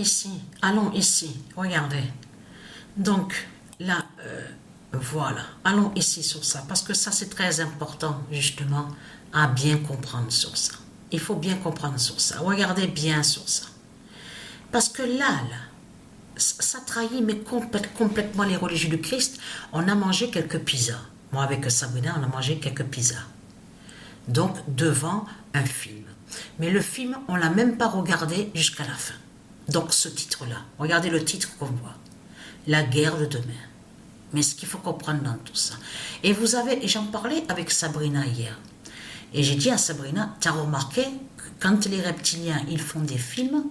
Ici, allons ici, regardez. Donc, là, voilà, allons ici sur ça, parce que ça c'est très important, justement, à bien comprendre sur ça. Il faut bien comprendre sur ça, regardez bien sur ça. Parce que là, ça trahit mais complètement les religieux du Christ. On a mangé quelques pizzas. Moi, avec Sabrina, on a mangé quelques pizzas. Donc, devant un film. Mais le film, on ne l'a même pas regardé jusqu'à la fin. Donc, ce titre-là, regardez le titre qu'on voit. La guerre de demain. Mais ce qu'il faut comprendre dans tout ça. Et vous avez, j'en parlais avec Sabrina hier. Et j'ai dit à Sabrina, tu as remarqué que quand les reptiliens, ils font des films,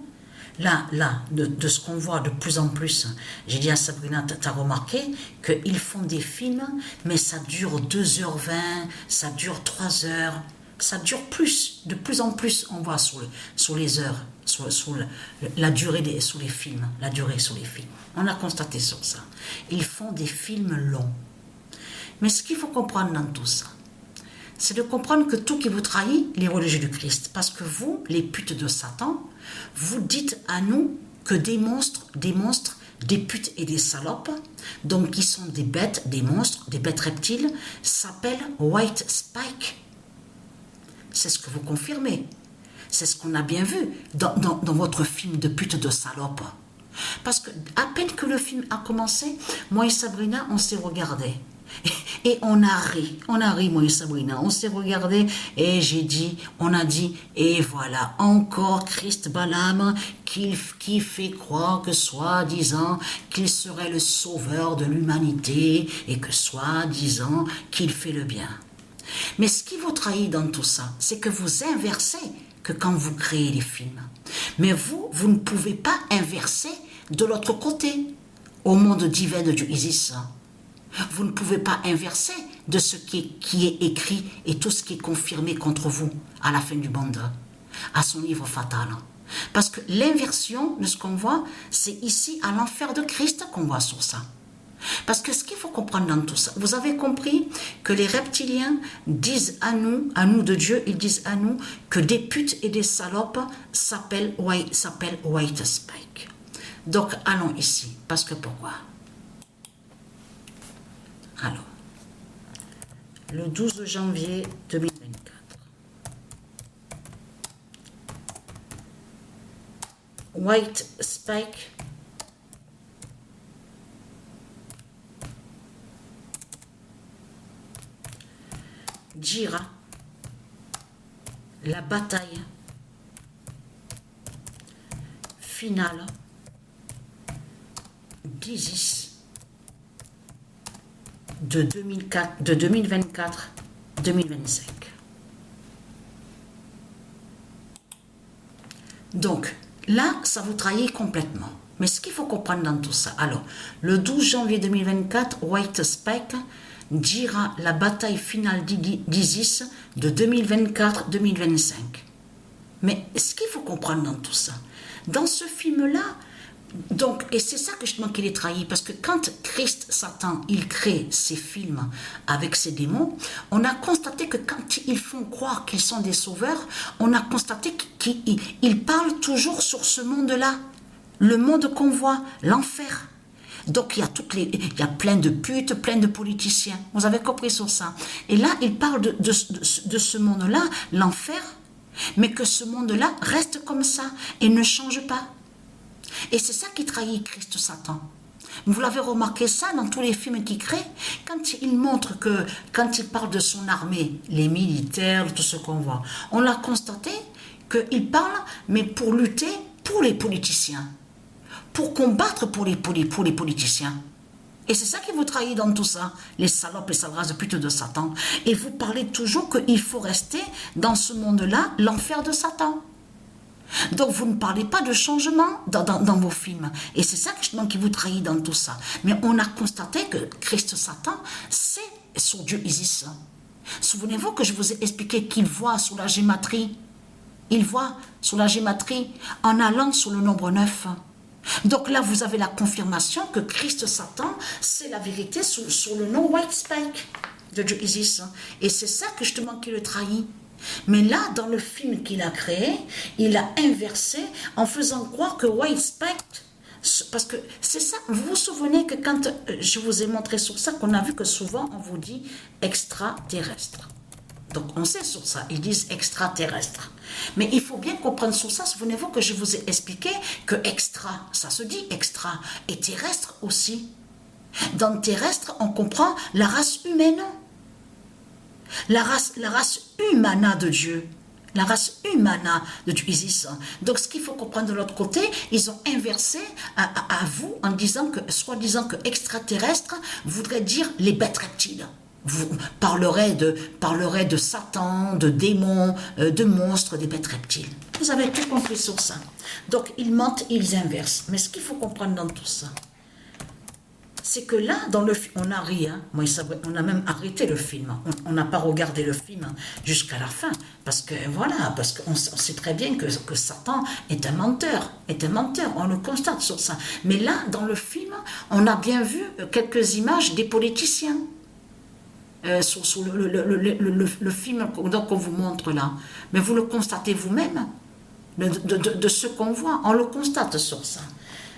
là, de ce qu'on voit de plus en plus, j'ai dit à Sabrina, tu as remarqué qu'ils font des films, mais ça dure 2h20, ça dure 3h, ça dure plus, de plus en plus, on voit sur les heures, sur la durée sur les films, la durée sur les films. On a constaté sur ça. Ils font des films longs. Mais ce qu'il faut comprendre dans tout ça, c'est de comprendre que tout qui vous trahit, les religieux du Christ. Parce que vous, les putes de Satan, vous dites à nous que des monstres, des putes et des salopes, donc qui sont des bêtes, des monstres, des bêtes reptiles, s'appellent White Spike. C'est ce que vous confirmez. C'est ce qu'on a bien vu dans votre film de pute de salope. Parce que à peine que le film a commencé, moi et Sabrina, on s'est regardés. Et on a ri, moi et Sabrina, on s'est regardé et on a dit, et voilà, encore Christ Balaam qui fait croire que soi-disant qu'il serait le sauveur de l'humanité et que soi-disant qu'il fait le bien. Mais ce qui vous trahit dans tout ça, c'est que vous inversez que quand vous créez les films. Mais vous ne pouvez pas inverser de l'autre côté, au monde divin de Dieu Isis. Vous ne pouvez pas inverser de ce qui est écrit et tout ce qui est confirmé contre vous à la fin du monde, à son livre fatal. Parce que l'inversion de ce qu'on voit, c'est ici à l'enfer de Christ qu'on voit sur ça. Parce que ce qu'il faut comprendre dans tout ça, vous avez compris que les reptiliens disent à nous de Dieu, ils disent à nous que des putes et des salopes s'appellent White Spike. Donc allons ici, parce que pourquoi? Alors, le 12 janvier 2024, White Spike dira la bataille finale d'Isis de 2024-2025. Donc, là, ça vous trahit complètement. Mais ce qu'il faut comprendre dans tout ça, alors, le 12 janvier 2024, White Spike dira la bataille finale d'Isis de 2024-2025. Mais ce qu'il faut comprendre dans tout ça, dans ce film-là, donc, et c'est ça que justement qu'il est trahi, parce que quand Christ, Satan, il crée ses films avec ses démons, on a constaté que quand ils font croire qu'ils sont des sauveurs, on a constaté qu'ils parlent toujours sur ce monde-là, le monde qu'on voit, l'enfer. Donc, il y a plein de putes, plein de politiciens. Vous avez compris sur ça. Et là, il parle de ce monde-là, l'enfer, mais que ce monde-là reste comme ça et ne change pas. Et c'est ça qui trahit Christ Satan. Vous l'avez remarqué ça dans tous les films qu'il crée, quand il montre que, quand il parle de son armée, les militaires, tout ce qu'on voit, on l'a constaté qu'il parle, mais pour lutter pour les politiciens, pour combattre pour les politiciens. Et c'est ça qui vous trahit dans tout ça, les salopes, les sales races de pute de Satan. Et vous parlez toujours qu'il faut rester dans ce monde-là, l'enfer de Satan. Donc vous ne parlez pas de changement dans vos films. Et c'est ça justement qui vous trahit dans tout ça. Mais on a constaté que Christ Satan, c'est sur Dieu Isis. Souvenez-vous que je vous ai expliqué qu'il voit sur la gématrie. Il voit sur la gématrie en allant sur le nombre 9. Donc là, vous avez la confirmation que Christ Satan, c'est la vérité sur le nom White Spike de Dieu Isis. Et c'est ça que justement qui le trahit. Mais là, dans le film qu'il a créé, il a inversé en faisant croire que White Spectre, parce que c'est ça, vous vous souvenez que quand je vous ai montré sur ça, qu'on a vu que souvent on vous dit extraterrestre. Donc on sait sur ça, ils disent extraterrestre. Mais il faut bien comprendre sur ça, souvenez-vous que je vous ai expliqué que extra, ça se dit extra, et terrestre aussi. Dans terrestre, on comprend la race humaine. La race humana de Dieu. La race humana de Dieu Isis. Donc ce qu'il faut comprendre de l'autre côté, ils ont inversé à vous en disant que, soi-disant que extraterrestre voudrait dire les bêtes reptiles. Vous parlerez de Satan, de démons, de monstres, des bêtes reptiles. Vous avez tout compris sur ça. Donc ils mentent, ils inversent. Mais ce qu'il faut comprendre dans tout ça, c'est que là, dans le film, on a ri, hein. Moi, on a même arrêté le film. On n'a pas regardé le film jusqu'à la fin. Parce que, voilà, parce qu'on sait très bien que Satan est un menteur. On le constate sur ça. Mais là, dans le film, on a bien vu quelques images des politiciens. Sur le film qu'on vous montre là. Mais vous le constatez vous-même. De ce qu'on voit, on le constate sur ça.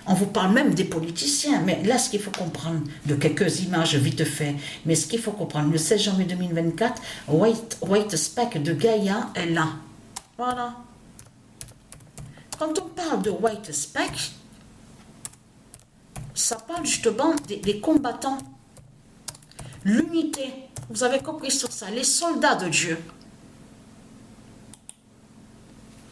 On vous parle même des politiciens, mais là, ce qu'il faut comprendre, de quelques images vite fait, mais ce qu'il faut comprendre, le 16 janvier 2024, White Spectre de Gaïa est là. Voilà. Quand on parle de White Spectre, ça parle justement des combattants. L'unité, vous avez compris sur ça, les soldats de Dieu.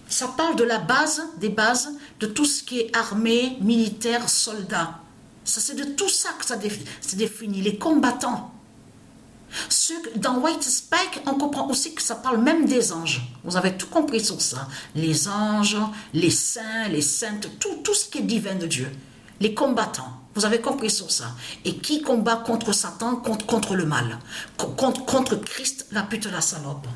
Ça parle de la base, des bases, de tout ce qui est armée, militaire, soldats. Ça, c'est de tout ça que ça définit, les combattants. Dans White Spectre, on comprend aussi que ça parle même des anges. Vous avez tout compris sur ça. Les anges, les saints, les saintes, tout ce qui est divin de Dieu. Les combattants. Vous avez compris sur ça. Et qui combat contre Satan, contre le mal. Contre Christ, la pute, la salope.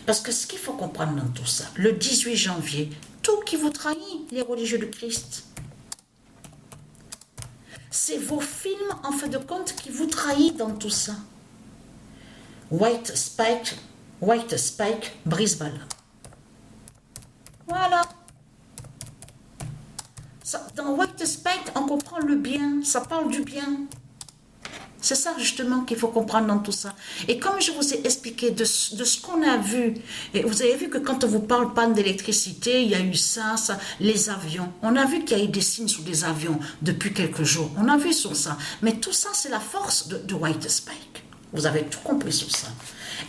Parce que ce qu'il faut comprendre dans tout ça, le 18 janvier, tout qui vous trahit, les religieux de Christ. C'est vos films, en fin de compte, qui vous trahissent dans tout ça. White Spectre, Brisbane. Voilà. Dans White Spectre, on comprend le bien, ça parle du bien. C'est ça justement qu'il faut comprendre dans tout ça. Et comme je vous ai expliqué de ce qu'on a vu, et vous avez vu que quand on vous parle panne d'électricité, il y a eu ça, les avions. On a vu qu'il y a eu des signes sous des avions depuis quelques jours. On a vu sur ça. Mais tout ça, c'est la force de White Spectre. Vous avez tout compris sur ça.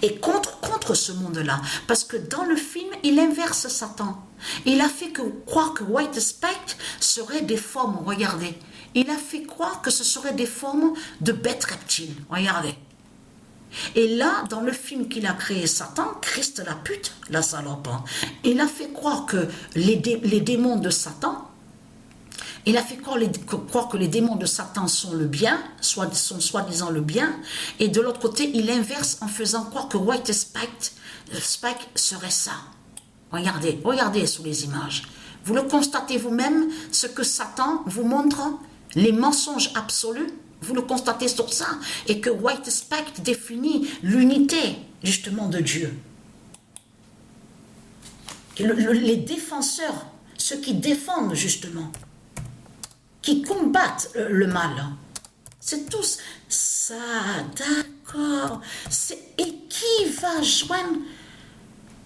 Et contre ce monde-là. Parce que dans le film, il inverse Satan. Il a fait croire que White Spectre serait des formes, regardez. Il a fait croire que ce serait des formes de bêtes reptiles. Regardez. Et là, dans le film qu'il a créé, Satan, Christ la pute, la salope, il a fait croire que les démons de Satan, il a fait croire que les démons de Satan sont le bien, sont soi-disant le bien, et de l'autre côté, il inverse en faisant croire que White Spectre serait ça. Regardez sous les images. Vous le constatez vous-même, ce que Satan vous montre, les mensonges absolus, vous le constatez sur ça, et que White Spectre définit l'unité, justement, de Dieu. Les défenseurs, ceux qui défendent, justement, qui combattent le mal. C'est tous ça, d'accord. Et qui va joindre?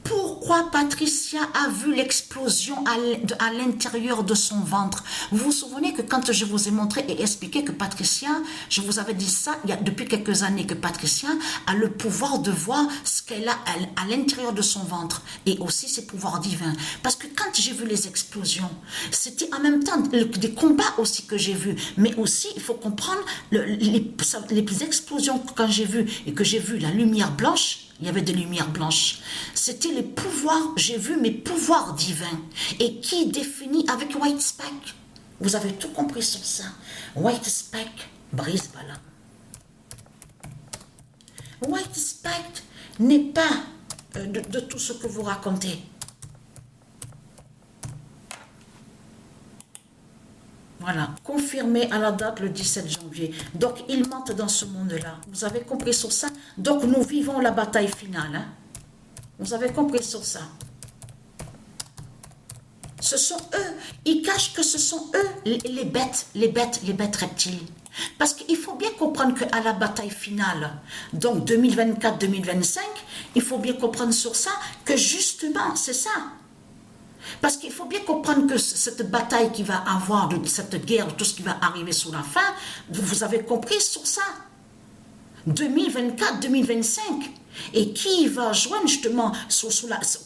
Pourquoi Patricia a vu l'explosion à l'intérieur de son ventre? Vous vous souvenez que quand je vous ai montré et expliqué que Patricia, je vous avais dit ça il y a depuis quelques années, que Patricia a le pouvoir de voir ce qu'elle a à l'intérieur de son ventre et aussi ses pouvoirs divins. Parce que quand j'ai vu les explosions, c'était en même temps des combats aussi que j'ai vus, mais aussi il faut comprendre les explosions quand j'ai vu et que j'ai vu la lumière blanche. Il y avait des lumières blanches. C'était les pouvoirs, j'ai vu mes pouvoirs divins. Et qui définit avec White Spectre? Vous avez tout compris sur ça. White Spectre brise Balaam. White Spectre n'est pas de tout ce que vous racontez. Voilà, confirmé à la date le 17 janvier. Donc, ils mentent dans ce monde-là. Vous avez compris sur ça? Donc, nous vivons la bataille finale. Hein? Vous avez compris sur ça? Ce sont eux, ils cachent que ce sont eux les bêtes reptiles. Parce qu'il faut bien comprendre qu'à la bataille finale, donc 2024-2025, il faut bien comprendre sur ça que justement, c'est ça. Parce qu'il faut bien comprendre que cette bataille qui va avoir, cette guerre, tout ce qui va arriver sur la fin, vous avez compris sur ça. 2024-2025. Et qui va joindre justement,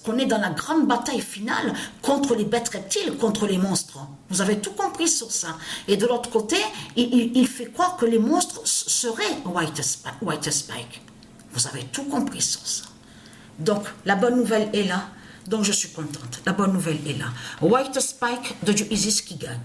qu'on est dans la grande bataille finale contre les bêtes reptiles, contre les monstres. Vous avez tout compris sur ça. Et de l'autre côté, il fait croire que les monstres seraient White Spike. Vous avez tout compris sur ça. Donc, la bonne nouvelle est là. Donc, je suis contente. La bonne nouvelle est là. White Spike de Dieu Isis qui gagne.